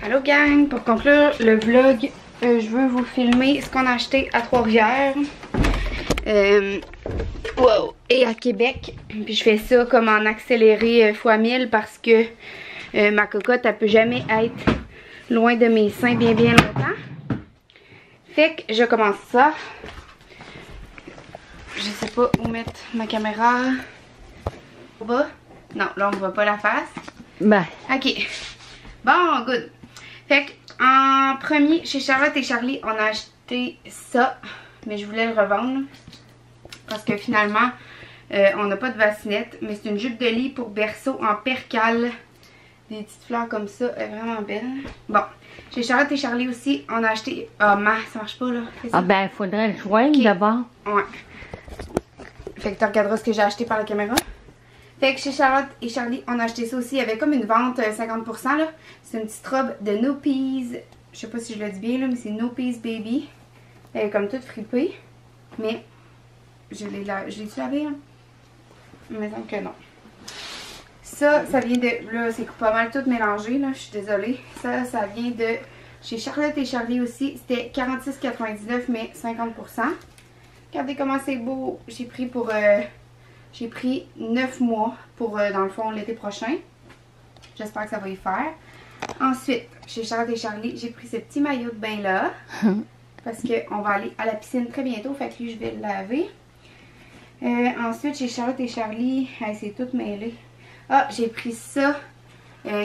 Allô gang, pour conclure le vlog, je veux vous filmer ce qu'on a acheté à Trois-Rivières et à Québec. Puis je fais ça comme en accéléré x1000 parce que ma cocotte elle peut jamais être loin de mes seins bien longtemps. Fait que je commence ça. Je sais pas où mettre ma caméra. Au bas? Non, là on voit pas la face. Ben. Ok. Bon, good. Fait que en premier, chez Charlotte et Charlie, on a acheté ça. Mais je voulais le revendre. Parce que finalement, on n'a pas de bassinette. Mais c'est une jupe de lit pour berceau en percale. Des petites fleurs comme ça. Elle est vraiment belle. Bon. Chez Charlotte et Charlie aussi, on a acheté... Ah, ça marche pas là. Ah ben, il faudrait le joindre d'abord. Ouais. Fait que tu regarderas ce que j'ai acheté par la caméra. Fait que chez Charlotte et Charlie, on a acheté ça aussi. Il y avait comme une vente 50% là. C'est une petite robe de No Peas. Je sais pas si je le dis bien là, mais c'est No Peas Baby. Elle est comme toute fripée. Mais je l'ai lavé hein? Il me semble que non. Ça vient de... Là, c'est pas mal tout mélangé là. Je suis désolée. Ça vient de... Chez Charlotte et Charlie aussi. C'était 46,99 mais 50%. Regardez comment c'est beau. J'ai pris pour... J'ai pris 9 mois pour, dans le fond, l'été prochain. J'espère que ça va y faire. Ensuite, chez Charlotte et Charlie, j'ai pris ce petit maillot de bain-là. Parce qu'on va aller à la piscine très bientôt. Fait que lui, je vais le laver. Ensuite, chez Charlotte et Charlie, c'est tout mêlé. Ah, j'ai pris ça,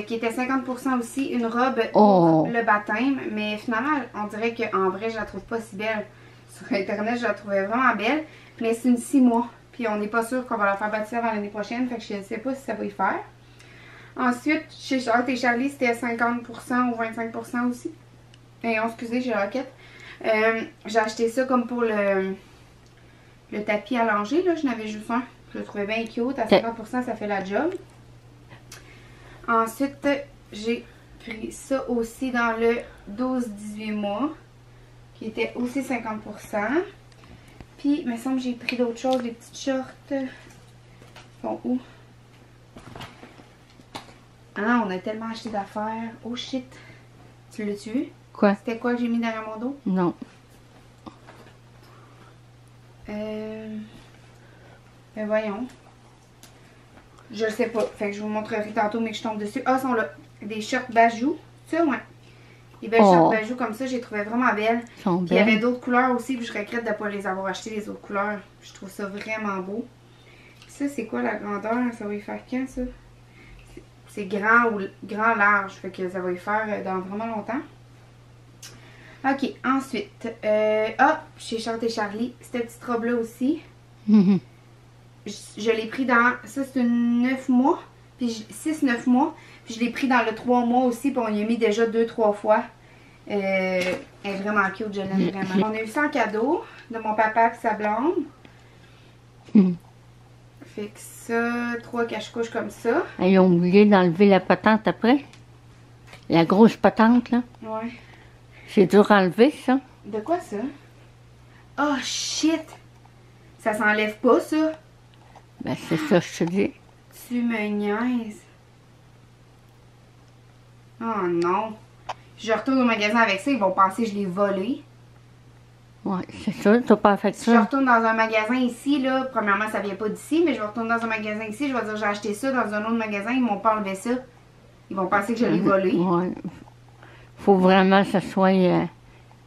qui était 50% aussi. Une robe pour le baptême. Mais finalement, on dirait qu'en vrai, je la trouve pas si belle. Sur Internet, je la trouvais vraiment belle. Mais c'est une 6 mois. Puis on n'est pas sûr qu'on va la faire bâtir avant l'année prochaine. Fait que je ne sais pas si ça va y faire. Ensuite, chez Charlotte et Charlie, c'était 50% ou 25% aussi. Et excusez, j'ai la roquette. J'ai acheté ça comme pour le tapis à langer. Là, j'en avais juste un. Je le trouvais bien cute. À 50%, ça fait la job. Ensuite, j'ai pris ça aussi dans le 12-18 mois. Qui était aussi 50%. Puis, il me semble que j'ai pris d'autres choses, des petites shorts. Ils sont où? Ah, on a tellement acheté d'affaires. Oh shit. Tu l'as vu? Quoi? C'était quoi que j'ai mis derrière mon dos? Non. Ben voyons. Je le sais pas. Fait que je vous montrerai tantôt, mais que je tombe dessus. Ah, sont là. Des shorts Bajou. Ça, ouais. Les belles shorts Bajou comme ça, j'ai trouvé vraiment belles. Puis il y avait d'autres couleurs aussi, puis je regrette de ne pas les avoir achetées, les autres couleurs. Je trouve ça vraiment beau. Ça, c'est quoi la grandeur? Ça va y faire quand, ça? C'est grand ou grand large, fait que ça va y faire dans vraiment longtemps. Ok, ensuite. Chez Charlotte et Charlie, cette petite robe-là aussi. Je l'ai pris dans... Ça, c'est une 9 mois. Puis 6-9 mois. Puis je l'ai pris dans le 3 mois aussi. Puis on y a mis déjà 2-3 fois. Elle est vraiment cute. Je l'aime vraiment. On a eu ça en cadeau de mon papa et sa blonde. Fait que ça, 3 cache-couches comme ça. Ils ont oublié d'enlever la patente après. La grosse patente, là. Ouais. C'est dur à enlever, ça. De quoi ça? Oh shit! Ça s'enlève pas, ça? Ben, c'est ça, je te dis. Tu me niaises. Oh non. Je retourne au magasin avec ça, ils vont penser que je l'ai volé. Ouais, c'est ça, t'as pas fait Si ça. je retourne dans un magasin ici, là, premièrement, ça vient pas d'ici, mais je vais retourner dans un magasin ici, je vais dire j'ai acheté ça dans un autre magasin, ils m'ont pas enlevé ça. Ils vont penser que je l'ai volé. Ouais. Faut vraiment que ça soit...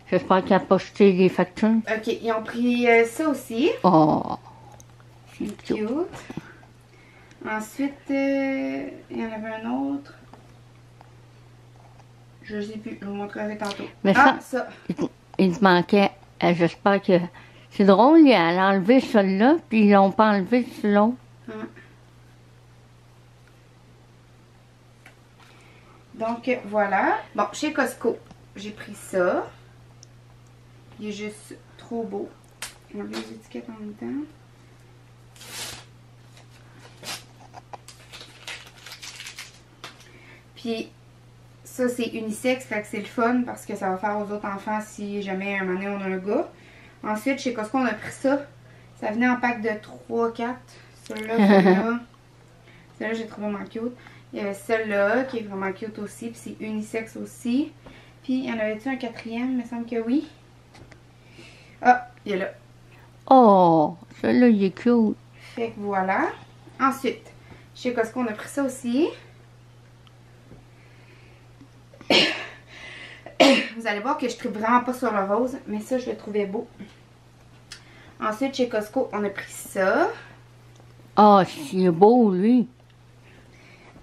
J'espère qu'il n'a pas jeté les factures. Ok, ils ont pris ça aussi. Oh! C'est cute. Ensuite, il y en avait un autre. Je sais plus, je vous montrerai tantôt. Mais ça. Il te manquait... J'espère que... C'est drôle, elle a enlevé celui-là, puis ils l'ont pas enlevé celui-là. Donc, voilà. Bon, chez Costco, j'ai pris ça. Il est juste trop beau. On a les étiquettes en même temps. Puis, ça, c'est unisexe, fait que c'est le fun parce que ça va faire aux autres enfants si jamais un moment donné on a un gars. Ensuite, chez Costco, on a pris ça. Ça venait en pack de 3-4. Celui-là, celui-là. Celui-là, j'ai trouvé vraiment cute. Il y avait celle-là qui est vraiment cute aussi, puis c'est unisexe aussi. Puis, il y en avait-tu un quatrième? Il me semble que oui. Ah, il est là. Oh, celui-là, il est cute. Fait que voilà. Ensuite, chez Costco, on a pris ça aussi. Vous allez voir que je trouve vraiment pas sur le rose, mais ça, je le trouvais beau. Ensuite, chez Costco, on a pris ça. Ah, oh, c'est beau, lui.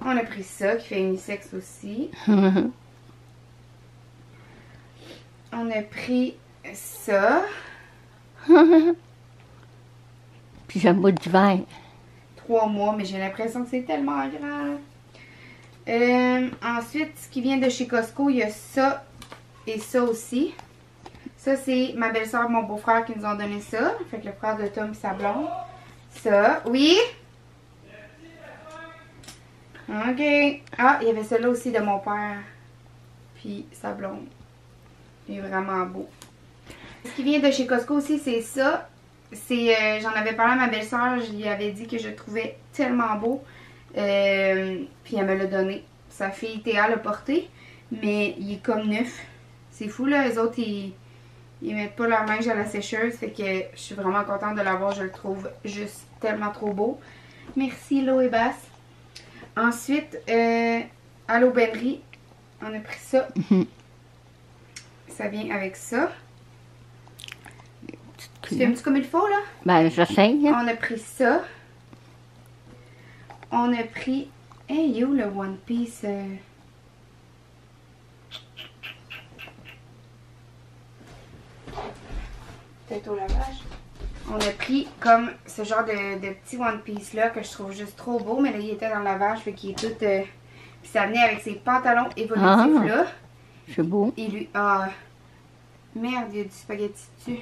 On a pris ça, qui fait unisexe aussi. On a pris ça. Pyjama d'hiver. 3 mois, mais j'ai l'impression que c'est tellement grand. Ensuite, ce qui vient de chez Costco, il y a ça et ça aussi. Ça, c'est ma belle-sœur et mon beau-frère qui nous ont donné ça. Fait que le frère de Tom et sa blonde. Ça. Oui? OK. Ah, il y avait celui-là aussi de mon père. Puis sa blonde. Il est vraiment beau. Ce qui vient de chez Costco aussi, c'est ça. C'est, j'en avais parlé à ma belle-sœur. Je lui avais dit que je le trouvais tellement beau. Puis elle me l'a donné. Sa fille Théa l'a porté. Mais il est comme neuf. C'est fou là. Les autres, ils mettent pas leur linge à la sécheuse. Fait que je suis vraiment contente de l'avoir. Je le trouve juste tellement trop beau. Merci Lo et Bass. Ensuite, à l'aubainerie, on a pris ça. Ça vient avec ça. Tu fais un petit comme il faut, là? Ben, j'essaye. On a pris ça. On a pris... Hey, yo, le One Piece. Peut-être au lavage. On a pris comme ce genre de petit One Piece là que je trouve juste trop beau. Mais là, il était dans le lavage, fait qu'il est tout... Puis ça venait avec ses pantalons évolutifs là. C'est beau. Et lui... Ah... Merde, il y a du spaghetti dessus.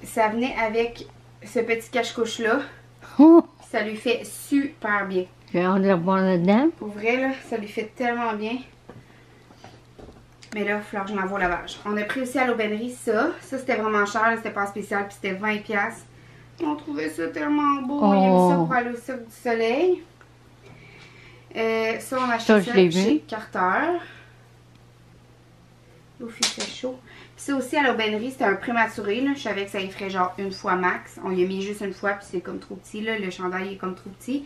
Ça venait avec ce petit cache-couche là. Oh, Ça lui fait super bien. j'ai hâte de le voir là-dedans. Pour vrai, là, ça lui fait tellement bien. Mais là, il va falloir que je m'envoie au lavage. On a pris aussi à l'aubainerie ça. Ça, c'était vraiment cher. C'était pas spécial. Puis c'était 20$. On trouvait ça tellement beau. Oh. Il y avait ça pour aller au Cirque du Soleil. Ça, on a acheté ça chez Carter. Ouf, il fait chaud. Puis ça aussi, à l'aubainerie, c'était un prématuré. Là. Je savais que ça y ferait genre une fois max. On y a mis juste une fois, puis c'est comme trop petit. Là. Le chandail est comme trop petit.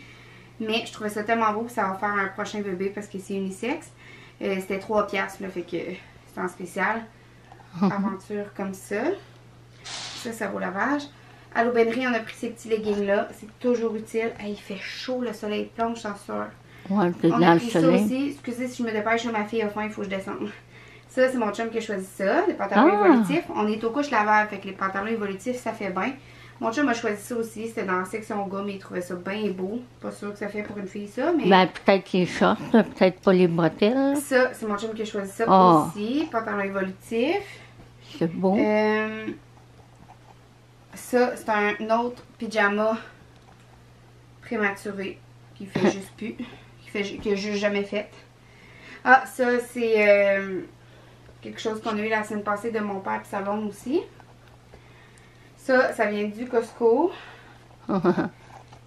Mais je trouvais ça tellement beau que ça va faire un prochain bébé parce que c'est unisexe. C'était 3$, là, fait que c'est en spécial. Aventure comme ça. Ça vaut lavage. À l'aubainerie, on a pris ces petits leggings-là. C'est toujours utile. Hey, il fait chaud, le soleil plonge, j'en sors. Ouais, c'est On dans a le pris ça soleil. aussi. Excusez si je me dépêche, ma fille a faim, il faut que je descende. Ça, c'est mon chum qui a choisi ça, les pantalons évolutifs. On est aux couches lavables, fait que les pantalons évolutifs, ça fait bien. Mon chum a choisi ça aussi, c'était dans la section gomme, il trouvait ça bien beau. Pas sûr que ça fait pour une fille ça, mais... Ben, peut-être les shorts, peut-être pas les bretelles. Ça, c'est mon chum qui a choisi ça aussi, pantalon évolutif. C'est beau. Ça, c'est un autre pyjama prématuré, qui fait juste plus, qui a juste jamais fait. Ah, ça, c'est quelque chose qu'on a eu la semaine passée de mon père et sa blonde aussi. Ça vient du Costco.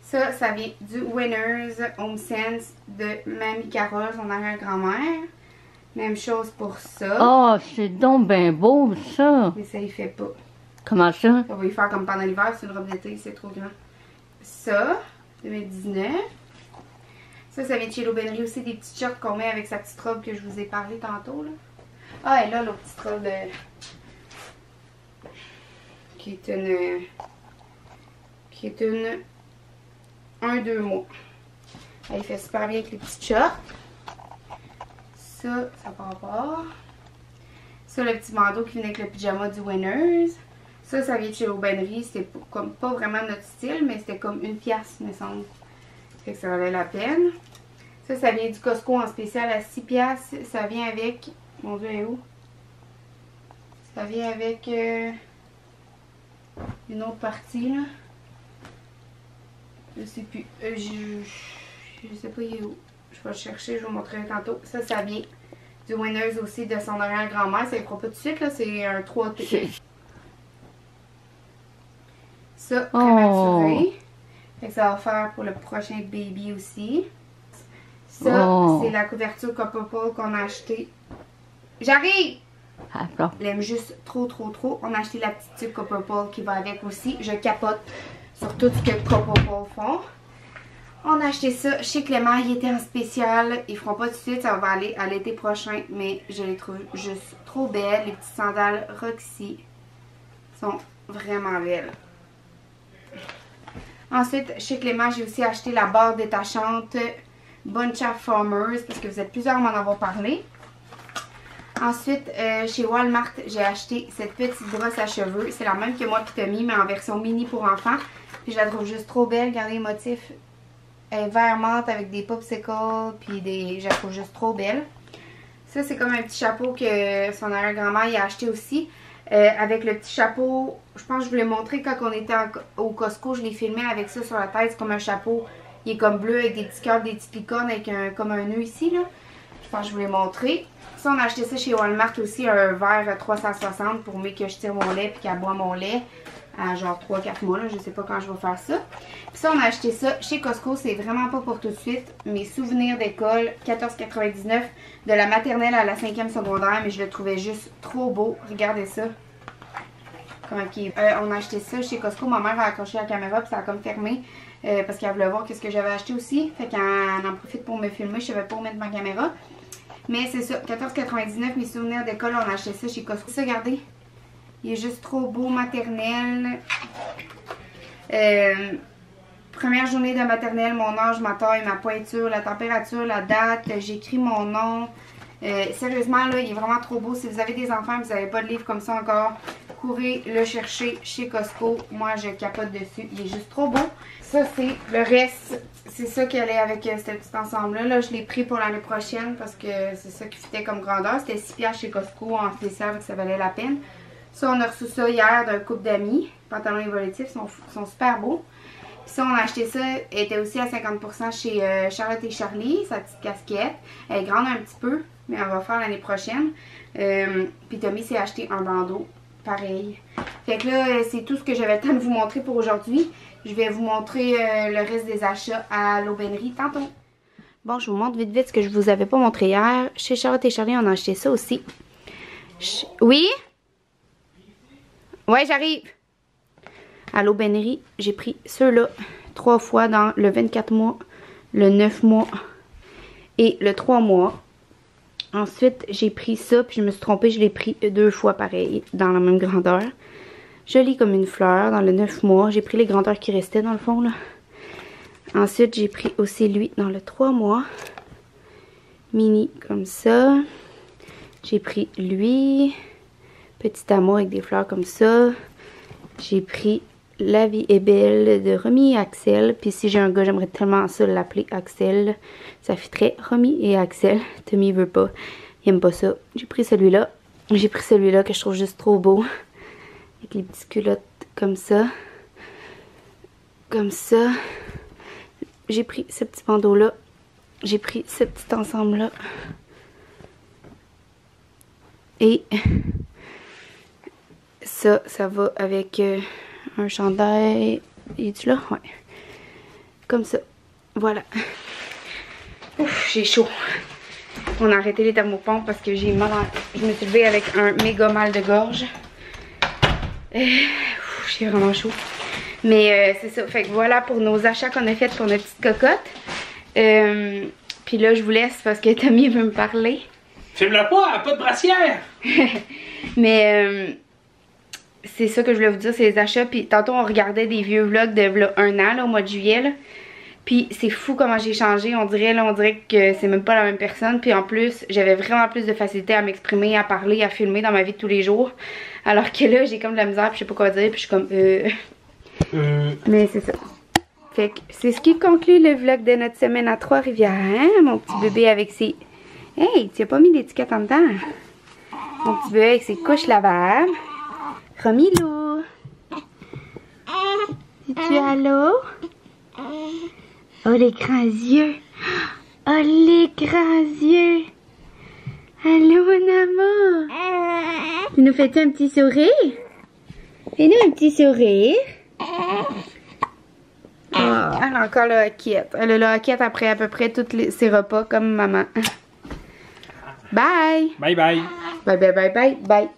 Ça vient du Winners Home Sense de Mamie Carole, son arrière-grand-mère. Même chose pour ça. Oh, c'est donc bien beau, ça. Mais ça y fait pas. Comment ça? Ça va y faire comme pendant l'hiver, c'est une robe d'été, c'est trop grand. Ça, 2019. Ça vient de chez l'aubainerie aussi, des petites shorts qu'on met avec sa petite robe que je vous ai parlé tantôt. Là. Ah, et là, l'autre petite robe qui est une 1-2 mois. Elle fait super bien avec les petites shorts. Ça part pas. Ça, le petit bandeau qui vient avec le pyjama du Winners. Ça vient de chez l'aubainerie. C'était comme pas vraiment notre style, mais c'était comme 1$, me semble. Fait que ça valait la peine. Ça vient du Costco en spécial à 6$. Ça vient avec... Mon Dieu, elle est où? Ça vient avec une autre partie, là. Je sais plus. Je sais pas, il est où. Je vais le chercher, je vais vous montrer tantôt. Ça vient du Winners aussi de son arrière-grand-mère. Ça ne fera pas tout de suite, là. C'est un 3T. Ça, prématuré. Fait que ça va faire pour le prochain baby aussi. Ça, c'est la couverture Copperpole qu'on a acheté. J'arrive! Attends. Je l'aime juste trop. On a acheté la petite tube Copperpole qui va avec aussi. Je capote sur tout ce que Copperpole font. On a acheté ça chez Clément. Il était en spécial. Ils feront pas tout de suite. Ça va aller à l'été prochain. Mais je les trouve juste trop belles. Les petites sandales Roxy sont vraiment belles. Ensuite, chez Clément, j'ai aussi acheté la barre détachante Bunch of Farmers. Parce que vous êtes plusieurs à m'en avoir parlé. Ensuite, chez Walmart, j'ai acheté cette petite brosse à cheveux. C'est la même que moi et Tommy, mais en version mini pour enfants. Puis je la trouve juste trop belle. Regardez les motifs. Elle est vert menthe avec des popsicles. Puis je la trouve juste trop belle. Ça, c'est comme un petit chapeau que son arrière-grand-mère a acheté aussi. Avec le petit chapeau, je pense que je vous l'ai montré quand on était au Costco. Je l'ai filmé avec ça sur la tête. C'est comme un chapeau. Il est comme bleu avec des petits cœurs, des petites licornes avec comme un nœud ici, là. Je pense que je vous l'ai montré. Ça, on a acheté ça chez Walmart aussi, un verre 360 pour que je tire mon lait puis qu'elle boit mon lait à genre 3-4 mois. Là, je sais pas quand je vais faire ça. Puis ça, on a acheté ça chez Costco. C'est vraiment pas pour tout de suite. Mes souvenirs d'école, 14,99 de la maternelle à la 5e secondaire. Mais je le trouvais juste trop beau. Regardez ça. Comment on a acheté ça chez Costco. Ma mère a accroché la caméra puis ça a comme fermé. Parce qu'elle voulait voir qu'est-ce que j'avais acheté aussi. Fait qu'elle en profite pour me filmer. Je savais pas où mettre ma caméra. Mais c'est ça, 14,99 mes souvenirs d'école, on a acheté ça chez Costco. Ça, regardez, il est juste trop beau, maternelle. Première journée de maternelle, mon âge, ma taille, ma pointure, la température, la date, j'écris mon nom. Sérieusement, là, il est vraiment trop beau. Si vous avez des enfants et que vous n'avez pas de livre comme ça encore, courez le chercher chez Costco. Moi, je capote dessus. Il est juste trop beau. Ça, c'est le reste. C'est ça qui allait avec ce petit ensemble-là. Là, je l'ai pris pour l'année prochaine parce que c'est ça qui fitait comme grandeur. C'était 6 piastres chez Costco en spécial, donc ça valait la peine. Ça, on a reçu ça hier d'un couple d'amis. Pantalons évolutifs, sont super beaux. Puis ça, on a acheté ça. Elle était aussi à 50% chez Charlotte et Charlie, sa petite casquette. Elle est grande un petit peu, mais on va faire l'année prochaine. Puis Tommy s'est acheté un bandeau pareil. Fait que là, c'est tout ce que j'avais le temps de vous montrer pour aujourd'hui. Je vais vous montrer le reste des achats à l'aubainerie tantôt. Bon, je vous montre vite ce que je vous avais pas montré hier. Chez Charlotte et Charlie, on a acheté ça aussi. Oui? Ouais, j'arrive. À l'aubainerie, j'ai pris ceux-là 3 fois dans le 24 mois, le 9 mois et le 3 mois. Ensuite, j'ai pris ça, puis je me suis trompée, je l'ai pris 2 fois pareil, dans la même grandeur. Joli comme une fleur, dans le 9 mois. J'ai pris les grandeurs qui restaient dans le fond, là. Ensuite, j'ai pris aussi lui dans le 3 mois. Mini comme ça. J'ai pris lui. Petit amour avec des fleurs comme ça. J'ai pris La vie est belle de Romy et Axel. Puis si j'ai un gars, j'aimerais tellement ça l'appeler Axel. Ça fitterait Romy et Axel. Tommy veut pas. Il aime pas ça. J'ai pris celui-là. J'ai pris celui-là que je trouve juste trop beau. Avec les petites culottes comme ça. Comme ça. J'ai pris ce petit bandeau-là. J'ai pris ce petit ensemble-là. Et ça va avec un chandail. Es-tu là? Ouais. Comme ça. Voilà. Ouf, j'ai chaud. On a arrêté les thermopompes parce que j'ai mal. Je me suis levée avec un méga mal de gorge. J'ai vraiment chaud. Mais c'est ça. Fait que voilà pour nos achats qu'on a fait pour notre petite cocotte. Puis là, je vous laisse parce que Tommy veut me parler. Filme-la pas de brassière! Mais c'est ça que je voulais vous dire, c'est les achats. Puis tantôt, on regardait des vieux vlogs de là, 1 an, là, au mois de juillet. Là. Puis c'est fou comment j'ai changé. On dirait que c'est même pas la même personne. Puis en plus, j'avais vraiment plus de facilité à m'exprimer, à parler, à filmer dans ma vie de tous les jours. Alors que là, j'ai comme de la misère, puis je sais pas quoi dire. Puis je suis comme Mais c'est ça. Fait que c'est ce qui conclut le vlog de notre semaine à Trois-Rivières. Hein? Mon petit bébé avec ses... Hey, tu as pas mis d'étiquette en dedans? Mon petit bébé avec ses couches lavables. Romilou. Es-tu allô? Oh, les grands yeux. Oh, les grands yeux. Allô, mon amour. Tu nous fais un petit sourire? Fais-nous un petit sourire. Elle a encore la hoquette. Elle a la hoquette après à peu près tous ses repas comme maman. Bye! Bye bye. Bye bye bye bye bye.